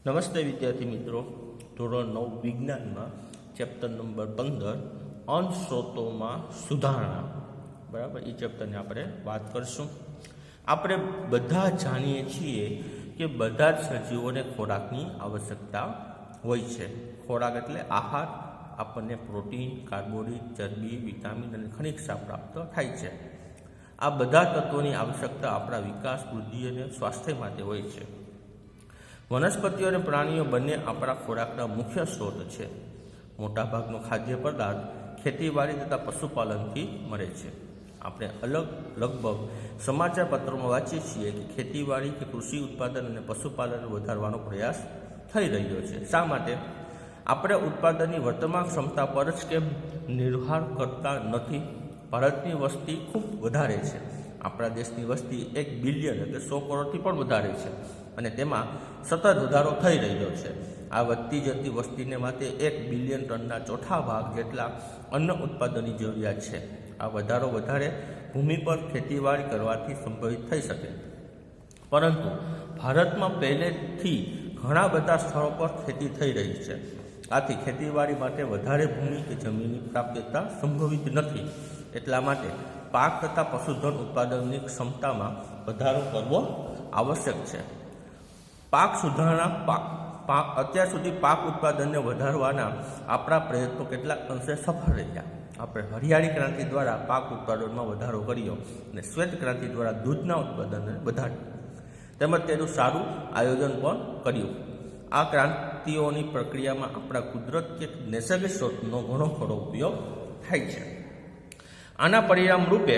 નમસ્તે વિદ્યાર્થી મિત્રો, ધોરણ 9 વિજ્ઞાનમાં ચેપ્ટર નંબર 15 અંશ સ્ત્રોતોમાં સુધારણા, બરાબર, એ ચેપ્ટરની આપણે વાત કરીશું. આપણે બધા જાણીએ છીએ કે બધા જ સજીવોને ખોરાકની આવશ્યકતા હોય છે. ખોરાક એટલે આહાર. આપણને પ્રોટીન, કાર્બોહાઈડ્રેટ, ચરબી, વિટામિન અને ખનિજ પ્રાપ્ત થાય છે. આ બધા તત્વોની આવશ્યકતા આપણા વિકાસ, વૃદ્ધિ અને સ્વાસ્થ્ય માટે હોય છે. વનસ્પતિઓ અને પ્રાણીઓ બંને આપણા ખોરાકના મુખ્ય સ્ત્રોત છે. મોટાભાગનો ખાદ્ય પદાર્થ ખેતીવાડી તથા પશુપાલનથી મળે છે. આપણે લગભગ સમાચાર પત્રોમાં વાંચીએ છીએ કે ખેતીવાડી કે કૃષિ ઉત્પાદન અને પશુપાલન વધારવાનો પ્રયાસ થઈ રહ્યો છે. શા માટે? આપણે ઉત્પાદનની વર્તમાન ક્ષમતા પર જ કેમ નિર્ભર કરતા નથી? ભારતની વસ્તી ખૂબ વધારે છે. આપણા દેશની વસ્તી 1 બિલિયન એટલે 100 કરોડથી પણ વધારે છે અને તેમાં સતત વધારો થઈ રહ્યો છે. આ વધતી જતી વસ્તીને માટે 1 બિલિયન ટનના ચોથા ભાગ જેટલા અન્ન ઉત્પાદનની જરૂરિયાત છે. આ વધારો વધારે ભૂમિ પર ખેતીવાડી કરવાથી સંભવિત થઈ શકે, પરંતુ ભારતમાં પહેલેથી ઘણા બધા સ્થળો પર ખેતી થઈ રહી છે. આથી ખેતીવાડી માટે વધારે ભૂમિ કે જમીનની પ્રાપ્યતા સંભવિત નથી. એટલા માટે પાક તથા પશુધન ઉત્પાદનની ક્ષમતામાં વધારો કરવો આવશ્યક છે. પાક સુધારણા અત્યાર સુધી પાક ઉત્પાદનને વધારવાના આપણા પ્રયત્નો કેટલાક અંશે સફળ રહ્યા. આપણે હરિયાળી ક્રાંતિ દ્વારા પાક ઉત્પાદનમાં વધારો કર્યો અને શ્વેત ક્રાંતિ દ્વારા દૂધના ઉત્પાદનને વધાર્યું, તેમજ તેનું સારું આયોજન પણ કર્યું. આ ક્રાંતિઓની પ્રક્રિયામાં આપણા કુદરત કે નૈસર્ગિક સ્ત્રોતનો ઘણો ખરો ઉપયોગ થાય છે. આના પરિણામ રૂપે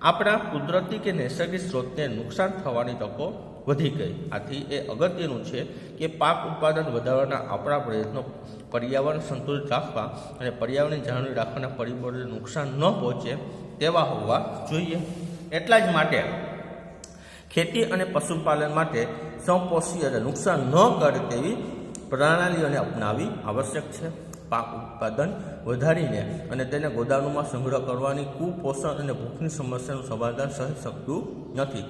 આપણા કુદરતી કે નૈસર્ગિક સ્ત્રોતને નુકસાન થવાની તકો વધી ગઈ. આથી એ અગત્યનું છે કે પાક ઉત્પાદન વધારવાના આપણા પ્રયત્નો પર્યાવરણ સંતુલિત રાખવા અને પર્યાવરણને જાળવી રાખવાના પરિબળોને નુકસાન ન પહોંચે તેવા હોવા જોઈએ. એટલા જ માટે ખેતી અને પશુપાલન માટે સંપોષી અને નુકસાન ન કરે તેવી પ્રણાલીઓને અપનાવવી આવશ્યક છે. પાક ઉત્પાદન વધારીને અને તેને ગોદામોમાં સંગ્રહ કરવાની કુપોષણ અને ભૂખની સમસ્યાનું સમાધાન થઈ શકતું નથી.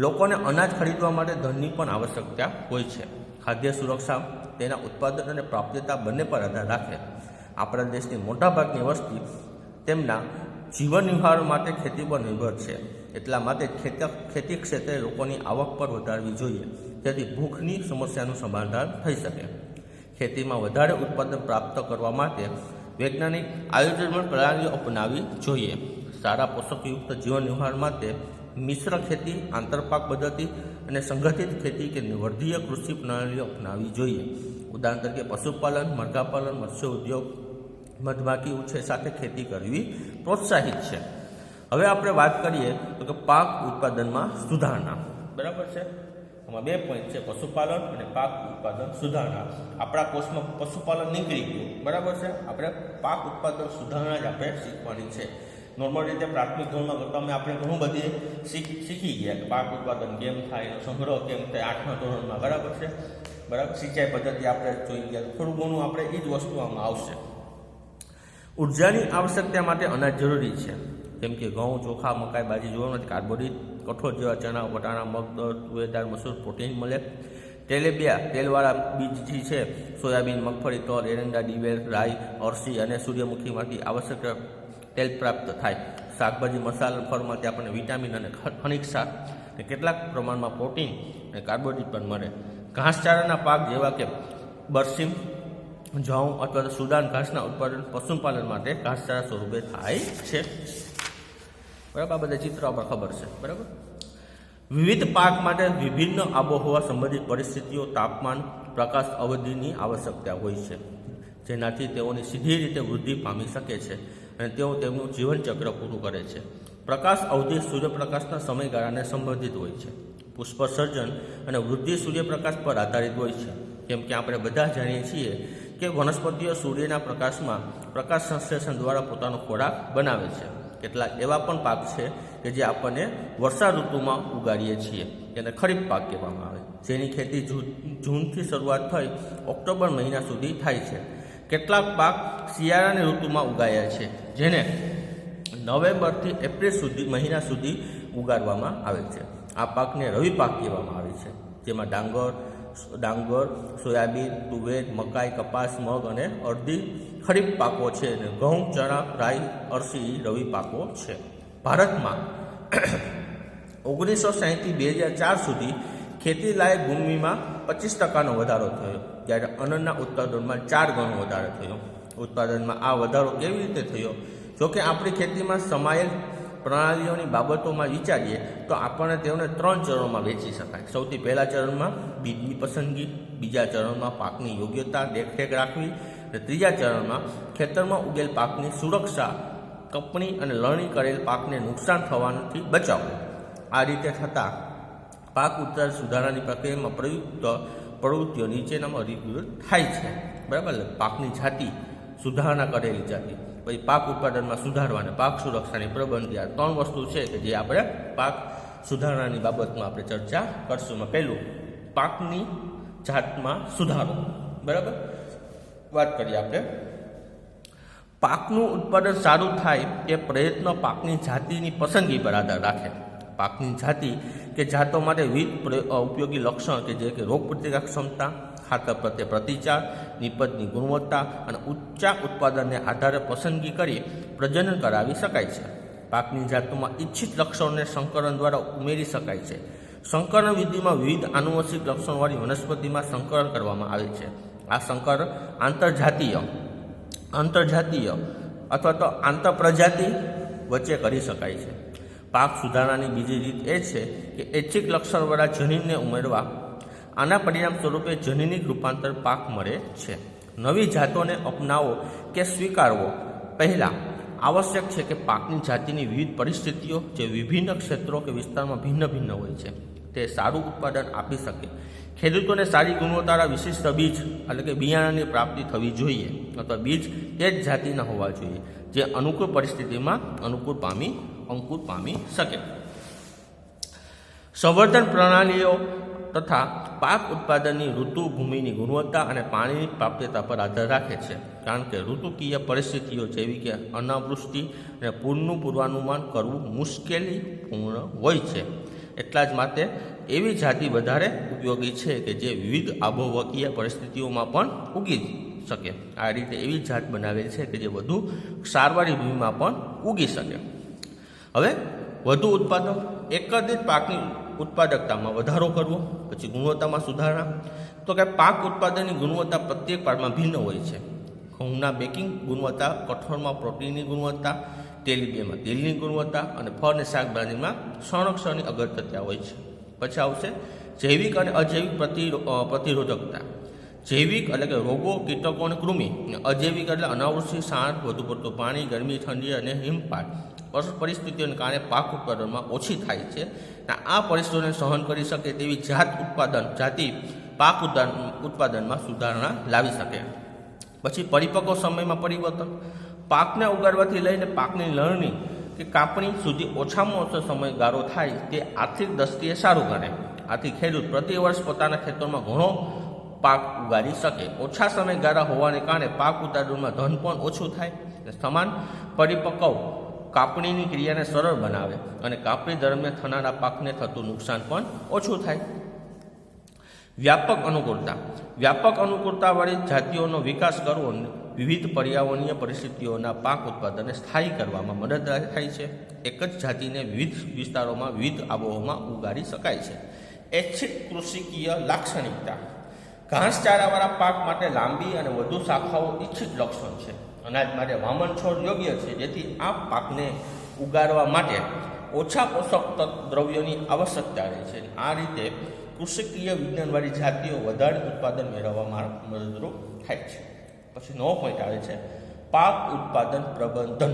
લોકોને અનાજ ખરીદવા માટે ધનની પણ આવશ્યકતા હોય છે. ખાદ્ય સુરક્ષા તેના ઉત્પાદન અને પ્રાપ્યતા બંને પર આધાર રાખે. આપણા દેશની મોટાભાગની વસ્તી તેમના જીવન નિર્વાહ માટે ખેતી પર નિર્ભર છે. એટલા માટે ખેતી ક્ષેત્રે લોકોની આવક પર વધારવી જોઈએ, જેથી ભૂખની સમસ્યાનું સમાધાન થઈ શકે. ખેતીમાં વધારે ઉત્પાદન પ્રાપ્ત કરવા માટે વૈજ્ઞાનિક આયોજન પ્રણાલીઓ અપનાવવી જોઈએ. સારા પોષકયુક્ત જીવન નિર્વાહ માટે મિશ્ર ખેતી, આંતરપાક પદ્ધતિ અને સંગઠિત ખેતી કે વર્ધીય કૃષિ પ્રણાલીઓ અપનાવવી જોઈએ. ઉદાહરણ તરીકે પશુપાલન, મરઘાપાલન, મત્સ્ય ઉદ્યોગ, મધમાખી ઉછેર સાથે ખેતી કરવી પ્રોત્સાહિત છે. હવે આપણે વાત કરીએ તો કે પાક ઉત્પાદનમાં સુધારણા, બરાબર છે. આમાં 2 પોઈન્ટ છે, પશુપાલન અને પાક ઉત્પાદન સુધારણા. આપણા કોર્સમાં પશુપાલન નીકળી ગયું, બરાબર છે. આપણે પાક ઉત્પાદન સુધારણા જ આપણે શીખવાની છે. નોર્મલ રીતે પ્રાથમિક ધોરણમાં કરતાં આપણે ઘણું બધી શીખી ગયા કે પાક ઉત્પાદન કેમ થાય, એનો સંગ્રહ કેમ થાય 8મા ધોરણમાં, બરાબર છે. બરાબર, સિંચાઈ પદ્ધતિ આપણે જોઈ ગયા. થોડું ઘણું આપણે એ જ વસ્તુ આમાં આવશે. ઉર્જાની આવશ્યકતા માટે અનાજ જરૂરી છે, જેમ કે ઘઉં, ચોખા, મકાઈ, બાજરી જોવા નથી. કાર્બોહાઈડ્રેટ, કઠોળ જેવા ચણા, વટાણા, મગદળ, તુવેર, મસૂર, પ્રોટીન મળે. તેલીબિયા, તેલવાળા બીજ છે, સોયાબીન, મગફળી, તલ, એરંડા, દિવેલ, રાઈ, અળસી અને સૂર્યમુખીમાંથી આવશ્યક તેલ પ્રાપ્ત થાય. શાકભાજી, મસાલા, ફળમાંથી આપણને વિટામિન અને ખનિજ અને કેટલાક પ્રમાણમાં પ્રોટીન અને કાર્બોહાઈડ્રેટ પણ મળે. ઘાસચારાના પાક જેવા કે બરસીમ, જઉં અથવા સુદાન ઘાસના ઉત્પાદન પશુપાલન માટે ઘાસચારા સ્વરૂપે થાય છે. બરાબર, આ બધા ચિત્રો આપણે ખબર છે. બરાબર, વિવિધ પાક માટે વિભિન્ન આબોહવા સંબંધિત પરિસ્થિતિઓ, તાપમાન, પ્રકાશ અવધિની આવશ્યકતા હોય છે, જેનાથી તેઓની સીધી રીતે વૃદ્ધિ પામી શકે છે અને તેઓ તેમનું જીવનચક્ર પૂરું કરે છે. પ્રકાશ અવધિ સૂર્યપ્રકાશના સમયગાળાને સંબંધિત હોય છે. પુષ્પ સર્જન અને વૃદ્ધિ સૂર્યપ્રકાશ પર આધારિત હોય છે. કેમ કે આપણે બધા જાણીએ છીએ કે વનસ્પતિઓ સૂર્યના પ્રકાશમાં પ્રકાશ સંશ્લેષણ દ્વારા પોતાનો ખોરાક બનાવે છે. કેટલાક એવા પણ પાક છે કે જે આપણને વર્ષા ઋતુમાં ઉગાડીએ છીએ, તેને ખરીફ પાક કહેવામાં આવે, જેની ખેતી જૂનથી શરૂઆત થઈ ઓક્ટોબર મહિના સુધી થાય છે. કેટલાક પાક શિયાળાની ઋતુમાં ઉગાયા છે, જેને નવેમ્બરથી એપ્રિલ મહિના સુધી ઉગાડવામાં આવે છે. આ પાકને રવિ પાક કહેવામાં આવે છે, જેમાં ડાંગર, ડાંગર, સોયાબીન, તુવેર, મકાઈ, કપાસ, મગ અને અડધી ખરીફ પાકો છે અને ઘઉં, ચણા, રાઈ, અળસી, રવિ પાકો છે. ભારતમાં 1960 થી 2004 સુધી ખેતી લાયક ભૂમિમાં 25% વધારો થયો, જ્યારે અન્નના ઉત્પાદનમાં 4 ગણો વધારો થયો. ઉત્પાદનમાં આ વધારો કેવી રીતે થયો? જોકે આપણી ખેતીમાં સમાયેલ પ્રણાલીઓની બાબતોમાં વિચારીએ તો આપણને તેઓને 3 ચરણોમાં વહેંચી શકાય. સૌથી પહેલા ચરણમાં બીજની પસંદગી, બીજા ચરણમાં પાકની યોગ્યતા દેખરેખ રાખવી અને ત્રીજા ચરણમાં ખેતરમાં ઉગેલ પાકની સુરક્ષા, કપણી અને લણણી કરેલ પાકને નુકસાન થવાથી બચાવવું. આ રીતે થતાં પાક ઉત્પાદન સુધારાની પ્રક્રિયામાં પ્રયુક્ત પ્રવૃત્તિઓ નીચેનામાં વર્ગીકૃત થાય છે. બરાબર, પાકની જાતિ, સુધારણા કરેલી જાતિ, પછી પાક ઉત્પાદનમાં સુધારવા અને પાક સુરક્ષાની પ્રબંધ. આ 3 વસ્તુ છે કે જે આપણે પાક સુધારણાની બાબતમાં આપણે ચર્ચા કરશું. પહેલું, પાકની જાતમાં સુધારો. બરાબર, વાત કરીએ આપણે. પાકનું ઉત્પાદન સારું થાય તે પ્રયત્ન પાકની જાતિની પસંદગી પર આધાર રાખે. પાકની જાતિ કે જાતો માટે વિવિધ ઉપયોગી લક્ષણ કે જે કે રોગ પ્રતિકારક ક્ષમતા, ખાતર પ્રત્યે પ્રતિચાર, નિપજની ગુણવત્તા અને ઊંચા ઉત્પાદનને આધારે પસંદગી કરી પ્રજનન કરાવી શકાય છે. પાકની જાતોમાં ઇચ્છિત લક્ષણોને સંકરણ દ્વારા ઉમેરી શકાય છે. સંકરણ વિધિમાં વિવિધ આનુવંશિક લક્ષણોવાળી વનસ્પતિમાં સંકરણ કરવામાં આવે છે. આ સંકરણ આંતરજાતીય અથવા તો આંતરપ્રજાતિ વચ્ચે કરી શકાય છે. પાક સુધારણાની બીજી રીત એ છે કે ઐચ્છિક લક્ષણવાળા જનીનને ઉમેરવા. આના પરિણામ સ્વરૂપે જનીનિક રૂપાંતર પાક મળે છે. નવી જાતોને અપનાવો કે સ્વીકારવો પહેલાં આવશ્યક છે કે પાકની જાતિની વિવિધ પરિસ્થિતિઓ જે વિભિન્ન ક્ષેત્રો કે વિસ્તારમાં ભિન્ન ભિન્ન હોય છે તે સારું ઉત્પાદન આપી શકે. ખેડૂતોને સારી ગુણવત્તાવાળા વિશિષ્ટ બીજ એટલે કે બિયારણની પ્રાપ્તિ થવી જોઈએ અથવા બીજ એ જ જાતિના હોવા જોઈએ જે અનુકૂળ પરિસ્થિતિમાં અંકુર પામી શકે. સંવર્ધન પ્રણાલીઓ તથા પાક ઉત્પાદનની ઋતુ, ભૂમિની ગુણવત્તા અને પાણીની પ્રાપ્યતા પર આધાર રાખે છે, કારણ કે ઋતુકીય પરિસ્થિતિઓ જેવી કે અનાવૃષ્ટિ અને પૂરનું પૂર્વાનુમાન કરવું મુશ્કેલીપૂર્ણ હોય છે. એટલા જ માટે એવી જાતિ વધારે ઉપયોગી છે કે જે વિવિધ આબોહવાકીય પરિસ્થિતિઓમાં પણ ઉગી શકે. આ રીતે એવી જાત બનાવેલ છે કે જે વધુ ક્ષારવાળી ભૂમિમાં પણ ઉગી શકે. હવે વધુ ઉત્પાદન, એકંદિત પાકની ઉત્પાદકતામાં વધારો કરવો. પછી ગુણવત્તામાં સુધારણા. તો કે પાક ઉત્પાદનની ગુણવત્તા પ્રત્યેક પાકમાં ભિન્ન હોય છે. ઘઉંના બેકિંગ ગુણવત્તા, કઠોળમાં પ્રોટીનની ગુણવત્તા, તેલીબિયાંમાં તેલની ગુણવત્તા અને ફળ અને શાકભાજીમાં સંરક્ષણની અગત્યતા હોય છે. પછી આવશે જૈવિક અને અજૈવિક પ્રતિરોધકતા. જૈવિક એટલે કે રોગો, કીટકો અને કૃમિ. અજૈવિક એટલે અનાવૃષ્ટિ, સાણ, વધુ પડતું પાણી, ગરમી, ઠંડી અને હિમપાત પરિસ્થિતિઓને કારણે પાક ઉત્પાદનમાં ઓછી થાય છે. આ પરિસ્થિતિઓને સહન કરી શકે તેવી જાતિ પાક ઉત્પાદનમાં સુધારણા લાવી શકે. પછી પરિપક્વ સમયમાં પરિવર્તન. પાકને ઉગાડવાથી લઈને પાકની લણણી કે કાપણી સુધી ઓછામાં ઓછો સમયગાળો થાય તે આર્થિક દ્રષ્ટિએ સારું ગણે. આથી ખેડૂત પ્રતિ વર્ષ પોતાના ખેતરમાં ઘણો પાક ઉગાડી શકે. ઓછા સમયગાળા હોવાને કારણે પાક ઉત્પાદનમાં ધન પણ ઓછું થાય. સમાન પરિપક્વ કાપણીની ક્રિયાને સરળ બનાવે અને કાપણી દરમિયાન થનારા પાકને થતું નુકસાન પણ ઓછું થાય. વ્યાપક અનુકૂળતાવાળી જાતિઓનો વિકાસ કરવો વિવિધ પર્યાવરણીય પરિસ્થિતિઓના પાક ઉત્પાદનને સ્થાયી કરવામાં મદદ થાય છે. એક જ જાતિને વિવિધ વિસ્તારોમાં વિવિધ આબોહવામાં ઉગાડી શકાય છે. ઐચ્છિક કૃષિકીય લાક્ષણિકતા. ઘાસચારાવાળા પાક માટે લાંબી અને વધુ શાખાઓ ઇચ્છિત લક્ષણ છે. અનાજ માટે વામન છોડ યોગ્ય છે, જેથી આ પાકને ઉગાડવા માટે ઓછા પોષક દ્રવ્યોની આવશ્યકતા રહે છે. આ રીતે કૃષિકીય વિજ્ઞાનવાળી જાતિઓ વધારે ઉત્પાદન મેળવવામાં મદદરૂપ થાય છે. પછી નવો પોઈન્ટ આવે છે પાક ઉત્પાદન પ્રબંધન.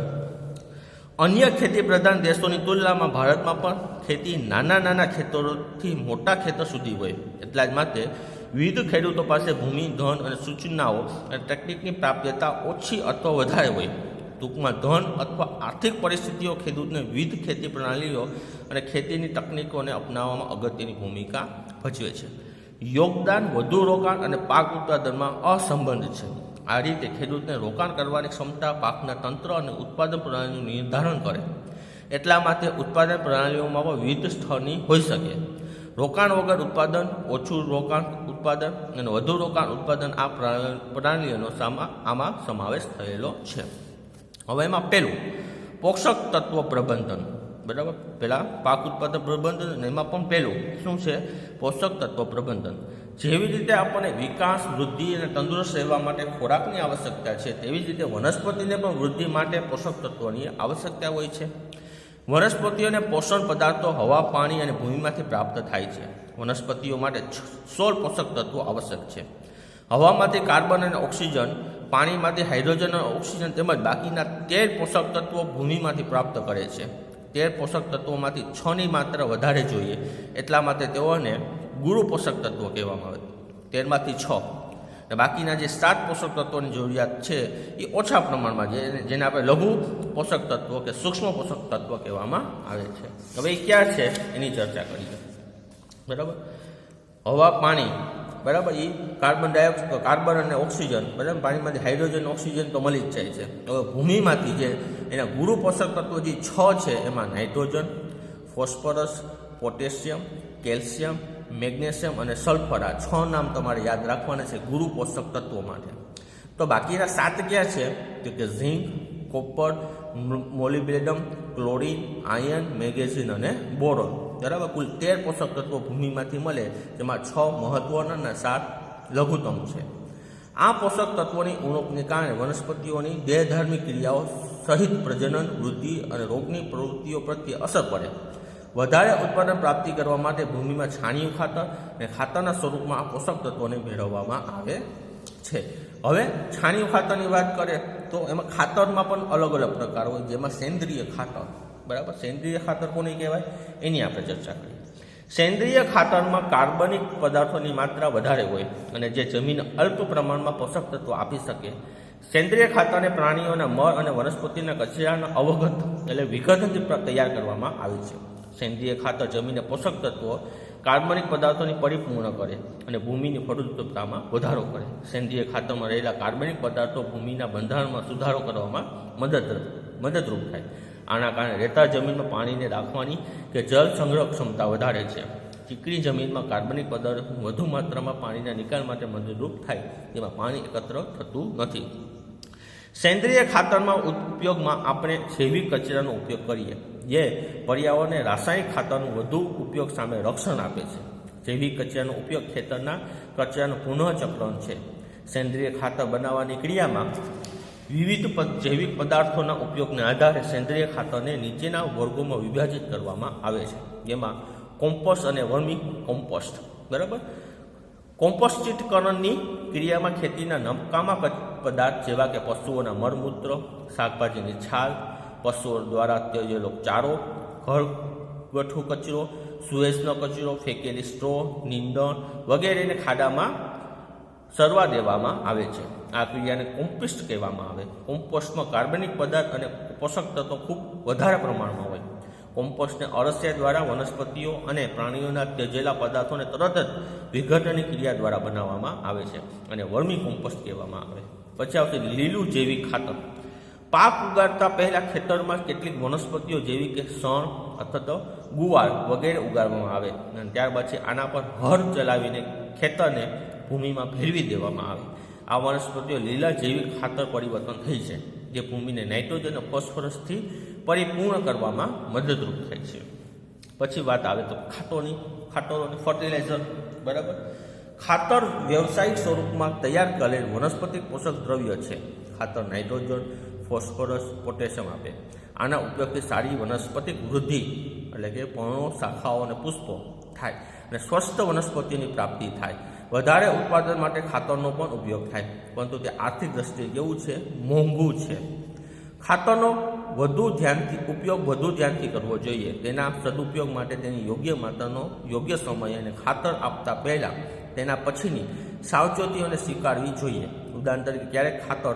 અન્ય ખેતી પ્રધાન દેશોની તુલનામાં ભારતમાં પણ ખેતી નાના ખેતરોથી મોટા ખેતર સુધી હોય. એટલા જ માટે વિવિધ ખેડૂતો પાસે ભૂમિ, ધન અને સૂચનાઓ અને ટેકનિકની પ્રાપ્યતા ઓછી અથવા વધારે હોય. ટૂંકમાં ધન અથવા આર્થિક પરિસ્થિતિઓ ખેડૂતને વિવિધ ખેતી પ્રણાલીઓ અને ખેતીની તકનીકોને અપનાવવામાં અગત્યની ભૂમિકા ભજવે છે. યોગદાન, વધુ રોકાણ અને પાક ઉત્પાદનમાં અસંબંધ છે. આ રીતે ખેડૂતને રોકાણ કરવાની ક્ષમતા પાકના તંત્ર અને ઉત્પાદન પ્રણાલીનું નિર્ધારણ કરે. એટલા માટે ઉત્પાદન પ્રણાલીઓમાં પણ વિવિધ સ્તરની હોઈ શકે. રોકાણ વગર ઉત્પાદન, ઓછું રોકાણ ઉત્પાદન અને વધુ રોકાણ ઉત્પાદન આ પ્રણાલીઓનો આમાં સમાવેશ થયેલો છે. હવે એમાં પહેલું પોષક તત્વ પ્રબંધન, બરાબર. પહેલાં પાક ઉત્પાદન પ્રબંધન અને એમાં પણ પહેલું શું છે? પોષક તત્વ પ્રબંધન. જેવી રીતે આપણને વિકાસ, વૃદ્ધિ અને તંદુરસ્ત રહેવા માટે ખોરાકની આવશ્યકતા છે, તેવી જ રીતે વનસ્પતિને પણ વૃદ્ધિ માટે પોષક તત્વોની આવશ્યકતા હોય છે. વનસ્પતિઓને પોષણ પદાર્થો હવા, પાણી અને ભૂમિમાંથી પ્રાપ્ત થાય છે. વનસ્પતિઓ માટે 16 પોષક તત્વો આવશ્યક છે. હવામાંથી કાર્બન અને ઓક્સિજન, પાણીમાંથી હાઇડ્રોજન અને ઓક્સિજન તેમજ બાકીના 13 પોષક તત્વો ભૂમિમાંથી પ્રાપ્ત કરે છે. 13 પોષક તત્વોમાંથી 6ની માત્રા વધારે જોઈએ, એટલા માટે તેઓને ગુરુ પોષક તત્વો કહેવામાં આવે. 13માંથી 6 અને બાકીના જે 7 પોષક તત્વોની જરૂરિયાત છે એ ઓછા પ્રમાણમાં, જેને આપણે લઘુ પોષક તત્વો કે સૂક્ષ્મ પોષક તત્વો કહેવામાં આવે છે. હવે એ ક્યાં છે એની ચર્ચા કરીએ, બરાબર. હવા, પાણી, બરાબર, એ કાર્બન અને ઓક્સિજન, બરાબર. પાણીમાંથી હાઇડ્રોજન, ઓક્સિજન તો મળી જ જાય છે. હવે ભૂમિમાંથી જે એના ગુરુ પોષક તત્વો જે 6 છે એમાં nitrogen, phosphorus, potassium, calcium, magnesium અને સલ્ફર, આ 6 નામ તમારે યાદ રાખવાના છે ગુરુ પોષક તત્વો માટે. તો બાકીના 7 ક્યાં છે? તો કે zinc, copper, molybdenum, chlorine, iron, magnesium અને બોરોન, બરાબર. કુલ 13 પોષક તત્વો ભૂમિમાંથી મળે, જેમાં 6 મહત્વના અને 7 લઘુત્તમ છે. આ પોષક તત્વોની ઉણપને કારણે વનસ્પતિઓની દેહધાર્મિક ક્રિયાઓ સહિત પ્રજનન, વૃદ્ધિ અને રોગની પ્રવૃત્તિઓ પ્રત્યે અસર પડે. વધારે ઉત્પાદન પ્રાપ્તિ કરવા માટે ભૂમિમાં છાણિયું ખાતર અને ખાતરના સ્વરૂપમાં આ પોષક તત્વોને મેળવવામાં આવે છે. હવે છાણિયું ખાતરની વાત કરીએ તો એમાં ખાતરમાં પણ અલગ અલગ પ્રકાર હોય, જેમાં સેન્દ્રિય ખાતર, બરાબર. સેન્દ્રિય ખાતર કોને કહેવાય એની આપણે ચર્ચા કરીએ. સેન્દ્રિય ખાતરમાં કાર્બનિક પદાર્થોની માત્રા વધારે હોય અને જે જમીન અલ્પ પ્રમાણમાં પોષક તત્વો આપી શકે. સેન્દ્રિય ખાતરને પ્રાણીઓના મળ અને વનસ્પતિના કચરાના અવગત એટલે વિઘટનથી તૈયાર કરવામાં આવે છે. સેન્દ્રિય ખાતર જમીનના પોષક તત્વો, કાર્બનિક પદાર્થોની પરિપૂર્ણ કરે અને ભૂમિની ફળદ્રુપતામાં વધારો કરે. સેન્દ્રિય ખાતરમાં રહેલા કાર્બનિક પદાર્થો ભૂમિના બંધારણમાં સુધારો કરવામાં મદદરૂપ થાય. આના કારણે રેતાળ જમીનમાં પાણીને રાખવાની કે જળ સંગ્રહ ક્ષમતા વધારે છે. ચીકણી જમીનમાં કાર્બનિક પદાર્થ વધુ માત્રામાં પાણીના નિકાલ માટે મદદરૂપ થાય, જેમાં પાણી એકત્ર થતું નથી. સેન્દ્રિય ખાતરમાં ઉપયોગમાં આપણે જૈવિક કચરાનો ઉપયોગ કરીએ, જે પર્યાવરણને રાસાયણિક ખાતરનું વધુ ઉપયોગ સામે રક્ષણ આપે છે. જૈવિક કચરાનો ઉપયોગ ખેતરના કચરાનું પુનઃચક્રણ છે. સેન્દ્રિય ખાતર બનાવવાની ક્રિયામાં વિવિધ જૈવિક પદાર્થોના ઉપયોગને આધારે સેન્દ્રિય ખાતરને નીચેના વર્ગોમાં વિભાજિત કરવામાં આવે છે, જેમાં કોમ્પોસ્ટ અને વર્મી કોમ્પોસ્ટ, બરાબર. કોમ્પોસ્ટિકરણની ક્રિયામાં ખેતીના નકામા પદાર્થ જેવા કે પશુઓના મળમૂત્ર, શાકભાજીની છાલ, પશુઓ દ્વારા ત્યજેલો ચારો, ઘરગથ્થુ કચરો, સુએઝનો કચરો, ફેંકેલી સ્ટ્રો, નીંદણ વગેરેને ખાડામાં સરવા દેવામાં આવે છે. આ ક્રિયાને કોમ્પોસ્ટ કહેવામાં આવે. કોમ્પોસ્ટમાં કાર્બનિક પદાર્થ અને પોષક તત્વો ખૂબ વધારે પ્રમાણમાં હોય. કોમ્પોસ્ટને અળસિયા દ્વારા વનસ્પતિઓ અને પ્રાણીઓના ત્યજેલા પદાર્થોને તરત જ વિઘટનની ક્રિયા દ્વારા બનાવવામાં આવે છે અને વર્મી કોમ્પોસ્ટ કહેવામાં આવે. પછી આવશે લીલું જૈવિક ખાતર. પાક ઉગાડતા પહેલાં ખેતરમાં કેટલીક વનસ્પતિઓ જેવી કે શણ અથવા તો ગુવાર વગેરે ઉગાડવામાં આવે અને ત્યારબાદ આના પર હળ ચલાવીને ખેતરને ભૂમિમાં ફેરવી દેવામાં આવે. આ વનસ્પતિઓ લીલા જૈવિક ખાતર પરિવર્તન થઈ છે, જે ભૂમિને નાઇટ્રોજન અને ફોસ્ફરસથી પરિપૂર્ણ કરવામાં મદદરૂપ થાય છે. પછી વાત આવે તો ખાતરો અને ફર્ટિલાઇઝર, બરાબર. ખાતર વ્યવસાયિક સ્વરૂપમાં તૈયાર કરેલ વનસ્પતિક પોષક દ્રવ્ય છે. ખાતર નાઇટ્રોજન, ફોસ્ફરસ, પોટેશિયમ આપે. આના ઉપયોગથી સારી વનસ્પતિક વૃદ્ધિ એટલે કે પર્ણો, શાખાઓ અને પુષ્પો થાય અને સ્વસ્થ વનસ્પતિની પ્રાપ્તિ થાય. વધારે ઉત્પાદન માટે ખાતરનો પણ ઉપયોગ થાય, પરંતુ તે આર્થિક દ્રષ્ટિએ કેવું છે? મોંઘું છે. ખાતરનો વધુ ધ્યાનથી કરવો જોઈએ. તેના સદુપયોગ માટે તેની યોગ્ય માત્રાનો યોગ્ય સમય અને ખાતર આપતા પહેલાં તેના પછીની સાવચેતીઓને સ્વીકારવી જોઈએ. ઉદાહરણ તરીકે ક્યારેક ખાતર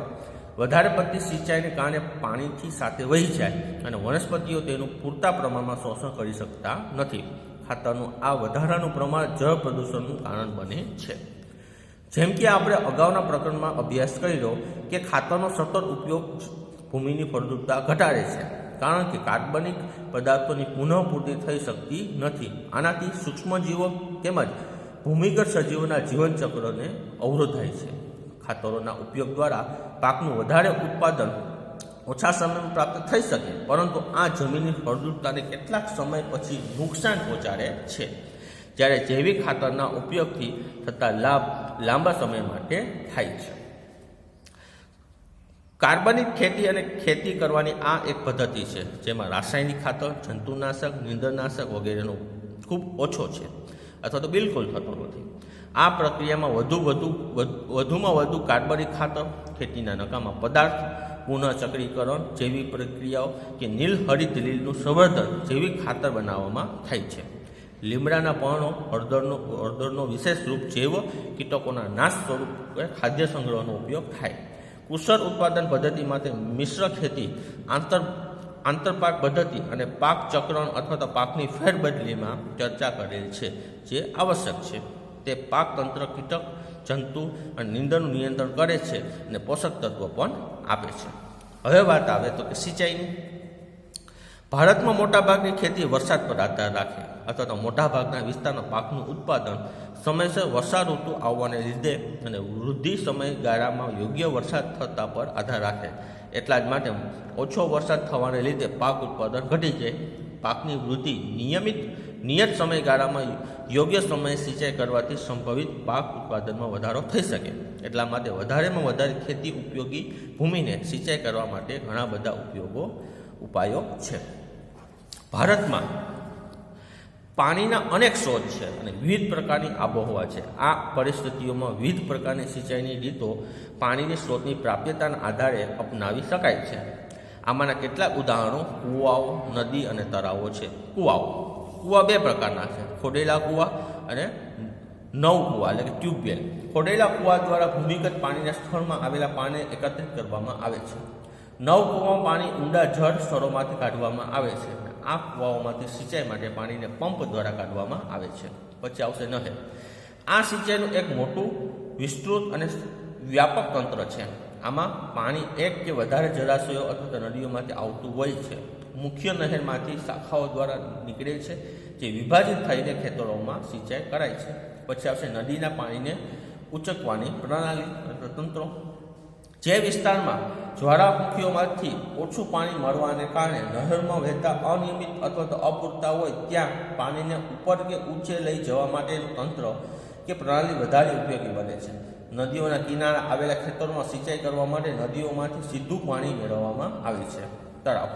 વધારે પડતી સિંચાઈને કારણે પાણીથી સાથે વહી જાય અને વનસ્પતિઓ તેનું પૂરતા પ્રમાણમાં શોષણ કરી શકતા નથી. ખાતરનું આ વધારાનું પ્રમાણ જળ પ્રદૂષણનું કારણ બને છે. જેમ કે આપણે અગાઉના પ્રકરણમાં અભ્યાસ કર્યો કે ખાતરનો સતત ઉપયોગ ભૂમિની ફળદ્રુપતા ઘટાડે છે કારણ કે કાર્બનિક પદાર્થોની પુનઃપૂર્તિ થઈ શકતી નથી. આનાથી સૂક્ષ્મજીવો તેમજ ભૂમિગત સજીવોના જીવનચક્રને અવરોધાય છે. ખાતરોના ઉપયોગ દ્વારા પાકનું વધારે ઉત્પાદન ઓછા સમયમાં પ્રાપ્ત થઈ શકે, પરંતુ આ જમીનની ફળદ્રુપતાને કેટલાક સમય પછી નુકસાન પહોંચાડે છે, જ્યારે જૈવિક ખાતરના ઉપયોગથી થતા લાભ લાંબા સમય માટે થાય છે. કાર્બનિક ખેતી અને ખેતી કરવાની આ એક પદ્ધતિ છે જેમાં રાસાયણિક ખાતર, જંતુનાશક, નીંદણનાશક વગેરેનો ખૂબ ઓછો છે અથવા તો બિલકુલ થતો નથી. આ પ્રક્રિયામાં વધુમાં વધુ કાર્બનિક ખાતર, ખેતીના નકામા પદાર્થ, પુનઃચક્રીકરણ, જૈવિક પ્રક્રિયાઓ કે નીલ હરિત લીલનું સંવર્ધન જૈવિક ખાતર બનાવવામાં થાય છે. લીમડાના પર્ણો, હળદરનો વિશેષ રૂપ જૈવ કીટકોના નાશ સ્વરૂપે ખાદ્ય સંગ્રહનો ઉપયોગ થાય. કુશળ ઉત્પાદન પદ્ધતિ માટે મિશ્ર ખેતી, આંતરપાક પદ્ધતિ અને પાક ચક્રણ અથવા તો પાકની ફેરબદલીમાં ચર્ચા કરેલ છે, જે આવશ્યક છે. તે પાક તંત્ર કીટક, જંતુ અને નીંદણનું નિયંત્રણ કરે છે અને પોષક તત્વો પણ આપે છે. હવે વાત આવે તો કે સિંચાઈની. ભારતમાં મોટાભાગની ખેતી વરસાદ પર આધાર રાખે અથવા તો મોટાભાગના વિસ્તારના પાકનું ઉત્પાદન સમયસર વર્ષા ઋતુ આવવાને લીધે અને વૃદ્ધિ સમયગાળામાં યોગ્ય વરસાદ થતા પર આધાર રાખે. એટલા જ માટે ઓછો વરસાદ થવાને લીધે પાક ઉત્પાદન ઘટી જાય. પાકની વૃદ્ધિ નિયત સમયગાળામાં યોગ્ય સમયે સિંચાઈ કરવાથી સંભવિત પાક ઉત્પાદનમાં વધારો થઈ શકે. એટલા માટે વધારેમાં વધારે ખેતી ઉપયોગી ભૂમિને સિંચાઈ કરવા માટે ઘણા બધા ઉપાયો છે. ભારતમાં પાણીના અનેક સ્ત્રોત છે અને વિવિધ પ્રકારની આબોહવા છે. આ પરિસ્થિતિઓમાં વિવિધ પ્રકારની સિંચાઈની રીતો પાણીની સ્ત્રોતની પ્રાપ્યતાના આધારે અપનાવી શકાય છે. આમાંના કેટલાક ઉદાહરણો કૂવાઓ, નદી અને તળાવો છે. કૂવા બે પ્રકારના છે: ખોદેલા કૂવા અને નવ કૂવા એટલે કે ટ્યુબવેલ. ખોદેલા કૂવા દ્વારા ભૂમિગત પાણીના સ્થળમાં આવેલા પાણી એકત્રિત કરવામાં આવે છે. નવ કૂવામાં પાણી ઊંડા જળ સ્થળોમાંથી કાઢવામાં આવે છે. આ કૂવાઓમાંથી સિંચાઈ માટે પાણીને પંપ દ્વારા કાઢવામાં આવે છે. પછી આવશે નહેર. આ સિંચાઈનું એક મોટું, વિસ્તૃત અને વ્યાપક તંત્ર છે. આમાં પાણી એક કે વધારે જળાશયો અથવા નદીઓમાંથી આવતું હોય છે. મુખ્ય નહેરમાંથી શાખાઓ દ્વારા નીકળે છે, જે વિભાજિત થઈને ખેતરોમાં સિંચાઈ કરાય છે. પછી આવશે નદીના પાણીને ઉંચકવાની પ્રણાલી અથવા તંત્રો. જે વિસ્તારમાં જ્વાળામુખીઓમાંથી ઓછું પાણી મળવાને કારણે નહેરમાં વહેતા અનિયમિત અથવા તો અપૂરતા હોય, ત્યાં પાણીને ઉપર કે ઊંચે લઈ જવા માટેનું તંત્ર કે પ્રણાલી વધારે ઉપયોગી બને છે. નદીઓના કિનારે આવેલા ખેતરોમાં સિંચાઈ કરવા માટે નદીઓમાંથી સીધું પાણી મેળવવામાં આવે છે. તળાવ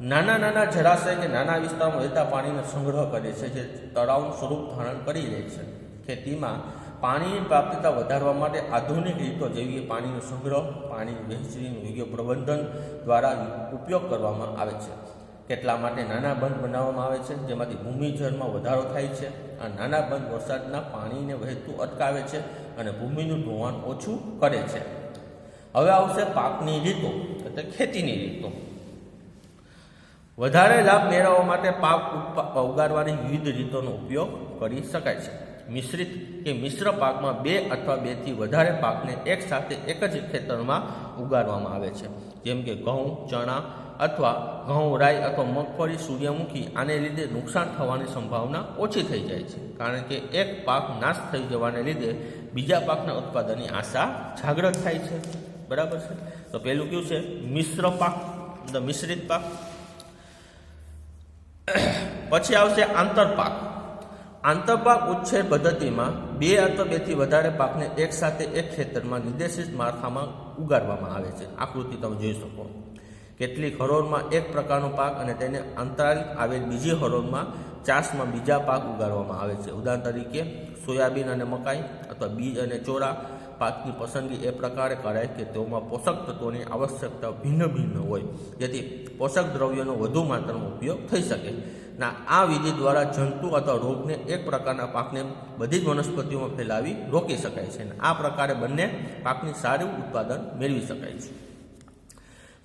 નાના જળાશય કે નાના વિસ્તારમાં વહેતા પાણીનો સંગ્રહ કરે છે, જે તળાવનું સ્વરૂપ ધારણ કરી લે છે. ખેતીમાં પાણીની પ્રાપ્યતા વધારવા માટે આધુનિક રીતો જેવી કે પાણીનો સંગ્રહ, પાણીની વહેંચણીનું યોગ્ય પ્રબંધન દ્વારા ઉપયોગ કરવામાં આવે છે. કેટલા માટે નાના બંધ બનાવવામાં આવે છે, જેમાંથી ભૂમિજળમાં વધારો થાય છે. આ નાના બંધ વરસાદના પાણીને વહેતું અટકાવે છે અને ભૂમિનું ધોવાણ ઓછું કરે છે. હવે આવશે પાકની રીતો એટલે ખેતીની રીતો. વધારે લાભ મેળવવા માટે પાક ઉગાડવાની વિવિધ રીતોનો ઉપયોગ કરી શકાય છે. મિશ્રિત કે મિશ્ર પાકમાં 2 અથવા 2 થી વધારે પાકને એકસાથે એક જ ખેતરમાં ઉગાડવામાં આવે છે, જેમ કે ઘઉં, ચણા અથવા ઘઉં, રાઈ અથવા મગફળી, સૂર્યમુખી. આને લીધે નુકસાન થવાની સંભાવના ઓછી થઈ જાય છે, કારણ કે એક પાક નાશ થઈ જવાને લીધે બીજા પાકના ઉત્પાદનની આશા જાગૃત થાય છે. બરાબર છે. તો પહેલું કયું છે? મિશ્ર પાક, મિશ્રિત પાક. પછી આવશે આંતરપાક. આંતરપાક ઉછેર પદ્ધતિમાં 2 અથવા 2 થી વધારે પાકને એકસાથે એક ખેતરમાં નિર્દેશિત માળખામાં ઉગાડવામાં આવે છે. આકૃતિ તમે જોઈ શકો. કેટલીક હરોળમાં એક પ્રકારનો પાક અને તેને અંતરાલ આવેલ બીજી હરોળમાં ચાસમાં બીજા પાક ઉગાડવામાં આવે છે. ઉદાહરણ તરીકે સોયાબીન અને મકાઈ અથવા બીજ અને ચોળા પાકની પસંદગી એ પ્રકારે કરાય કે તેઓમાં પોષક તત્વોની આવશ્યકતા ભિન્ન હોય, જેથી પોષક દ્રવ્યોનો વધુ માત્રામાં ઉપયોગ થઈ શકે. આ વિધિ દ્વારા જંતુ અથવા રોગને એક પ્રકારના પાકને બધી જ વનસ્પતિઓમાં ફેલાવી રોકી શકાય છે. આ પ્રકારે બંને પાકની સારું ઉત્પાદન મેળવી શકાય છે.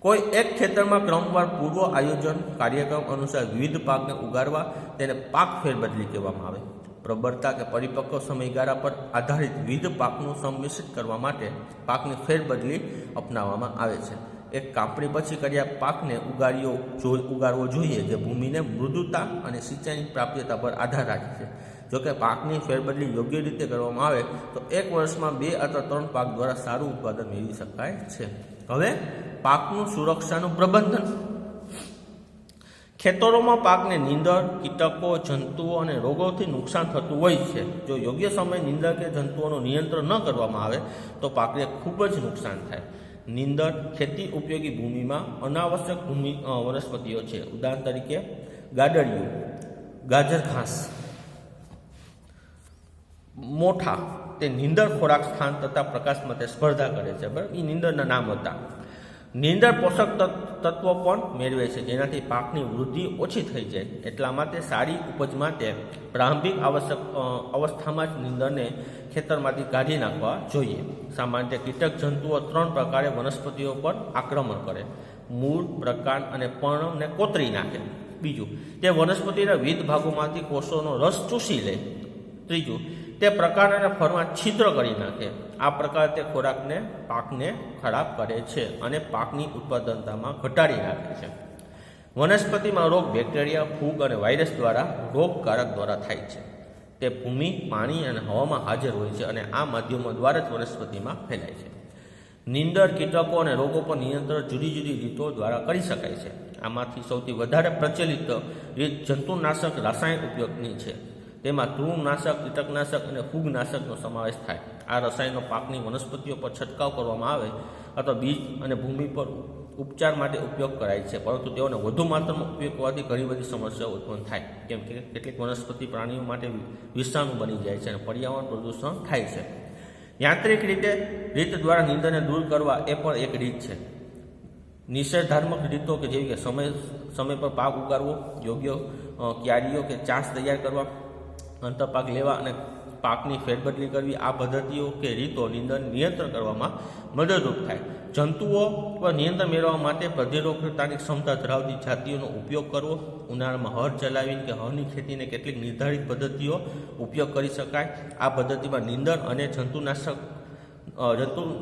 કોઈ એક ખેતરમાં ક્રમવાર પૂર્વ આયોજન કાર્યક્રમ અનુસાર વિવિધ પાકને ઉગાડવા તેને પાક ફેરબદલી કહેવામાં આવે. પ્રબળતા કે પરિપક્વ સમયગાળા પર આધારિત વિવિધ પાકનું સંમિશ્રિત કરવા માટે પાકની ફેરબદલી અપનાવવામાં આવે છે. એક કાપણી પછી કર્યા પાકને ઉગાડવો જોઈએ, જે ભૂમિને મૃદુતા અને સિંચાઈની પ્રાપ્યતા પર આધાર રાખે છે. જોકે પાકની ફેરબદલી યોગ્ય રીતે કરવામાં આવે તો એક વર્ષમાં 2 અથવા 3 પાક દ્વારા સારું ઉત્પાદન મેળવી શકાય છે. હવે પાકનું સુરક્ષાનું પ્રબંધન. ખેતરોમાં પાકને નીંદર, કીટકો, જંતુઓ અને રોગોથી નુકસાન થતું હોય છે. જો યોગ્ય સમયે નીંદર કે જંતુઓનું નિયંત્રણ ન કરવામાં આવે તો પાકને ખૂબ જ નુકસાન થાય. નીંદર ખેતી ઉપયોગી ભૂમિમાં અનાવશ્યક વનસ્પતિઓ છે. ઉદાહરણ તરીકે ગાડડિયું, ગાજર ઘાસ, મોઠા, તે નીંદર ખોરાક સ્થાન તથા પ્રકાશ માટે સ્પર્ધા કરે છે. બરાબર, એ નીંદરના નામ હતા. નીંદર પોષક તત્વો પણ મેળવે છે, જેનાથી પાકની વૃદ્ધિ ઓછી થઈ જાય. એટલા માટે સારી ઉપજ માટે પ્રારંભિક અવસ્થામાં જ નીંદરને ખેતરમાંથી કાઢી નાખવા જોઈએ. સામાન્ય કીટક જંતુઓ 3 પ્રકારે વનસ્પતિઓ પર આક્રમણ કરે: મૂળ, પ્રકાંડ અને પર્ણને કોતરી નાખે. બીજું, તે વનસ્પતિના વિવિધ ભાગોમાંથી કોષોનો રસ ચૂસી લે. ત્રીજું, તે પ્રકાંડ અને ફળમાં છિદ્ર કરી નાખે. આ પ્રકારે તે પાકને ખરાબ કરે છે અને પાકની ઉત્પાદનતામાં ઘટાડી નાખે છે. વનસ્પતિમાં રોગ બેક્ટેરિયા, ફૂગ અને વાયરસ દ્વારા રોગકારક દ્વારા થાય છે. તે ભૂમિ, પાણી અને હવામાં હાજર હોય છે અને આ માધ્યમો દ્વારા જ વનસ્પતિમાં ફેલાય છે. નીંદર, કીટકો અને રોગો પર નિયંત્રણ જુદી જુદી રીતો દ્વારા કરી શકાય છે. આમાંથી સૌથી વધારે પ્રચલિત રીત જંતુનાશક રાસાયણિક ઉપયોગની છે. તેમાં તૃણનાશક, કીટકનાશક અને ફૂગનાશકનો સમાવેશ થાય. આ રસાયણો પાકની વનસ્પતિઓ પર છંટકાવ કરવામાં આવે અથવા બીજ અને ભૂમિ પર ઉપચાર માટે ઉપયોગ કરાય છે, પરંતુ તેઓને વધુ માત્રામાં ઉપયોગ કરવાથી ઘણી બધી સમસ્યાઓ ઉત્પન્ન થાય, કેમ કે કેટલીક વનસ્પતિ પ્રાણીઓ માટે વિષાણુ બની જાય છે અને પર્યાવરણ પ્રદૂષણ થાય છે. યાંત્રિક રીત દ્વારા નીંદરને દૂર કરવા એ પણ એક રીત છે. નિષેધાત્મક રીતો કે જેવી કે સમય પર પાક ઉગાડવો, યોગ્ય ક્યારીઓ કે ચાસ તૈયાર કરવા, અંતરપાક લેવા અને પાકની ફેરબદલી કરવી, આ પદ્ધતિઓ કે રીતો નીંદરને નિયંત્રણ કરવામાં મદદરૂપ થાય. જંતુઓ પર નિયંત્રણ મેળવવા માટે પ્રતિરોધકતાની ક્ષમતા ધરાવતી જાતિઓનો ઉપયોગ કરવો. ઉનાળામાં હળ ચલાવીને કે હળની ખેતીને કેટલીક નિર્ધારિત પદ્ધતિઓ ઉપયોગ કરી શકાય. આ પદ્ધતિમાં નીંદર અને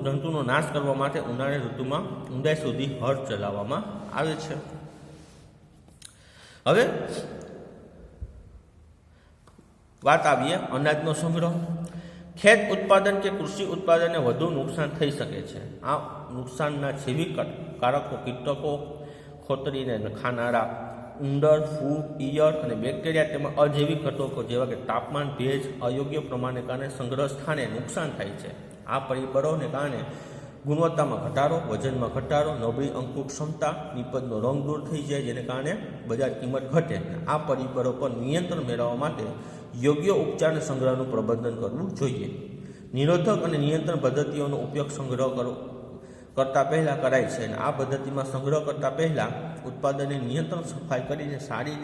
જંતુનો નાશ કરવા માટે ઉનાળા ઋતુમાં ઊંડાઈ સુધી હળ ચલાવવામાં આવે છે. હવે વાત આવીએ અનાજનો સંગ્રહ. ખેત ઉત્પાદન કે કૃષિ ઉત્પાદનને વધુ નુકસાન થઈ શકે છે. આ નુકસાનના જૈવિક કારકો કીટકો, ખોતરીને ખાનારા, ઉંદર, ફૂગ, ઈયળ અને બેક્ટેરિયા તેમજ અજૈવિક ઘટકો જેવા કે તાપમાન, ભેજ, અયોગ્ય પ્રમાણને કારણે સંગ્રહ સ્થાને નુકસાન થાય છે. આ પરિબળોને કારણે ગુણવત્તામાં ઘટાડો, વજનમાં ઘટાડો, નબળી અંકુર ક્ષમતા, નિપજનો રંગ દૂર થઈ જાય, જેને કારણે બજાર કિંમત ઘટે. આ પરિબળો પર નિયંત્રણ મેળવવા માટે યોગ્ય ઉપચાર અને સંગ્રહનું પ્રબંધન કરવું જોઈએ. નિરોધક અને નિયંત્રણ પદ્ધતિઓનો ઉપયોગ સંગ્રહ કરતા પહેલાં કરાય છે અને આ પદ્ધતિમાં સંગ્રહ કરતા પહેલાં ઉત્પાદનની નિયંત્રણ સફાઈ કરીને સારી